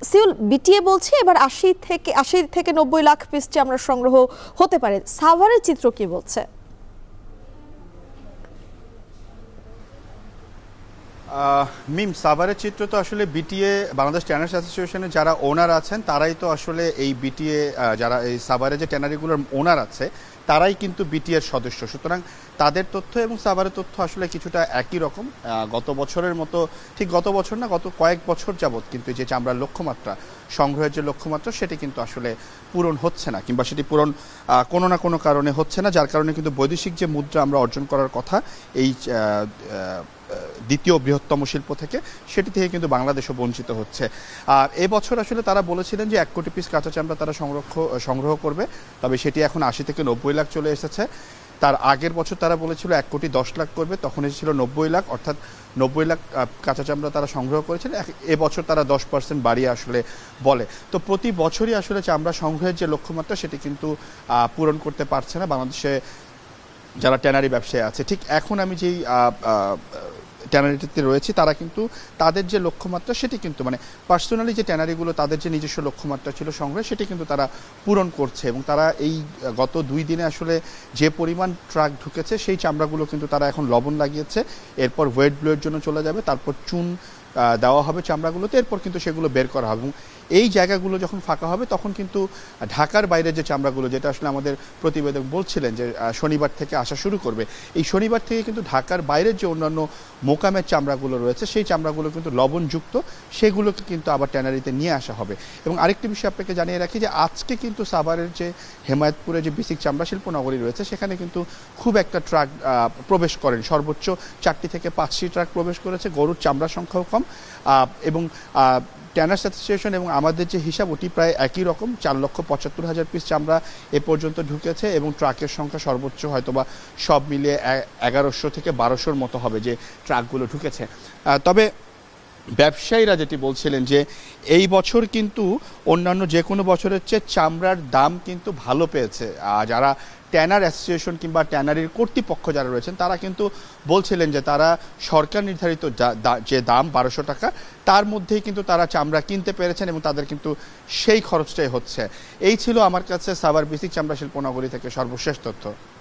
Seoul BTA বলছে এবার ৮০ থেকে ৯০ লাখ পিস চামড়া সংগ্রহ হতে পারে, সাভারের চিত্র কি বলছে? মিম, সাভারের চিত্র তো আসলে বিটিএ বাংলাদেশ ট্যানার্স অ্যাসোসিয়েশনের যারা ওনার আছেন তারাই তো আসলে এই বিটিএ, যারা এই সাভারে যে ট্যানারিগুলোর ওনার আছে তারাই কিন্তু বিটিএর সদস্য, সুতরাং তাদের তথ্য এবং সাভারের তথ্য আসলে কিছুটা একই রকম। গত বছরের মতো, ঠিক গত বছর না, গত কয়েক বছর যাবৎ কিন্তু যে চামড়ার লক্ষ্যমাত্রা, সংগ্রহের যে লক্ষ্যমাত্রা, সেটি কিন্তু আসলে পূরণ হচ্ছে না, কিংবা সেটি পূরণ কোনো না কোনো কারণে হচ্ছে না, যার কারণে কিন্তু বৈদেশিক যে মুদ্রা আমরা অর্জন করার কথা এই দ্বিতীয় বৃহত্তম শিল্প থেকে, সেটি থেকে কিন্তু বাংলাদেশও বঞ্চিত হচ্ছে। আর এবছর আসলে তারা বলেছিলেন যে ১ কোটি পিস কাঁচা চামড়া তারা সংগ্রহ করবে, তবে সেটি এখন ৮০ থেকে ৯০ লাখ চলে এসেছে। তার আগের বছর তারা বলেছিল ১ কোটি ১০ লাখ করবে, তখন এসেছিল ৯০ লাখ, অর্থাৎ ৯০ লাখ কাঁচা চামড়া তারা সংগ্রহ করেছেন। এবছর তারা 10% বাড়িয়ে আসলে বলে। তো প্রতি বছরই আসলে চামড়া সংগ্রহের যে লক্ষ্যমাত্রা সেটি কিন্তু পূরণ করতে পারছে না বাংলাদেশে যারা ট্যানারি ব্যবসায়ী আছে। ঠিক এখন আমি যেই ট্যানারিটিতে রয়েছি তারা কিন্তু তাদের যে লক্ষ্যমাত্রা সেটি কিন্তু, মানে পার্সোনালি যে ট্যানারিগুলো তাদের যে নিজস্ব লক্ষ্যমাত্রা ছিল সংগ্রহে, সেটি কিন্তু তারা পূরণ করছে। এবং তারা এই গত 2 দিনে আসলে যে পরিমাণ ট্রাক ঢুকেছে সেই চামড়াগুলো কিন্তু তারা এখন লবণ লাগিয়েছে, এরপর ওয়েট ব্লোয়ের জন্য চলে যাবে, তারপর চুন দেওয়া হবে চামড়াগুলোতে, এরপর কিন্তু সেগুলো বের করা হবে। এবং এই জায়গাগুলো যখন ফাঁকা হবে তখন কিন্তু ঢাকার বাইরের যে চামড়াগুলো, যেটা আসলে আমাদের প্রতিবেদক বলছিলেন যে শনিবার থেকে আসা শুরু করবে, এই শনিবার থেকে কিন্তু ঢাকার বাইরের যে অন্যান্য মোকামের চামড়াগুলো রয়েছে সেই চামড়াগুলো কিন্তু লবণযুক্ত, সেগুলোকে কিন্তু আবার ট্যানারিতে নিয়ে আসা হবে। এবং আরেকটি বিষয় আপনাকে জানিয়ে রাখি যে আজকে কিন্তু সাভারের যে হেমায়েতপুরে যে বেসিক চামড়া শিল্প নগরী রয়েছে সেখানে কিন্তু খুব একটা ট্রাক প্রবেশ করেন, সর্বোচ্চ 4টি থেকে 5টি ট্রাক প্রবেশ করেছে, গরুর চামড়ার সংখ্যাও কম। এবং ট্যানার্স অ্যাসোসিয়েশন এবং আমাদের যে হিসাব ওটি প্রায় একই রকম, 4,75,000 পিস চামড়া এ পর্যন্ত ঢুকেছে, এবং ট্রাকের সংখ্যা সর্বোচ্চ হয়তোবা সব মিলিয়ে 1100 থেকে 1200-র মতো হবে যে ট্রাকগুলো ঢুকেছে। তবে ব্যবসায়ীরা যেটি বলছিলেন যে এই বছর কিন্তু অন্যান্য যে কোনো বছরের চেয়ে চামড়ার দাম কিন্তু ভালো পেয়েছে। যারা ট্যানার অ্যাসোসিয়েশন কিংবা ট্যানারির কর্তৃপক্ষ যারা রয়েছেন তারা কিন্তু বলছিলেন যে তারা সরকার নির্ধারিত যে দাম 1200 টাকা, তার মধ্যেই কিন্তু তারা চামড়া কিনতে পেরেছেন এবং তাদের কিন্তু সেই খরচটাই হচ্ছে। এই ছিল আমার কাছে সাভার বেসিক চামড়া শিল্প নগরী থেকে সর্বশেষ তথ্য।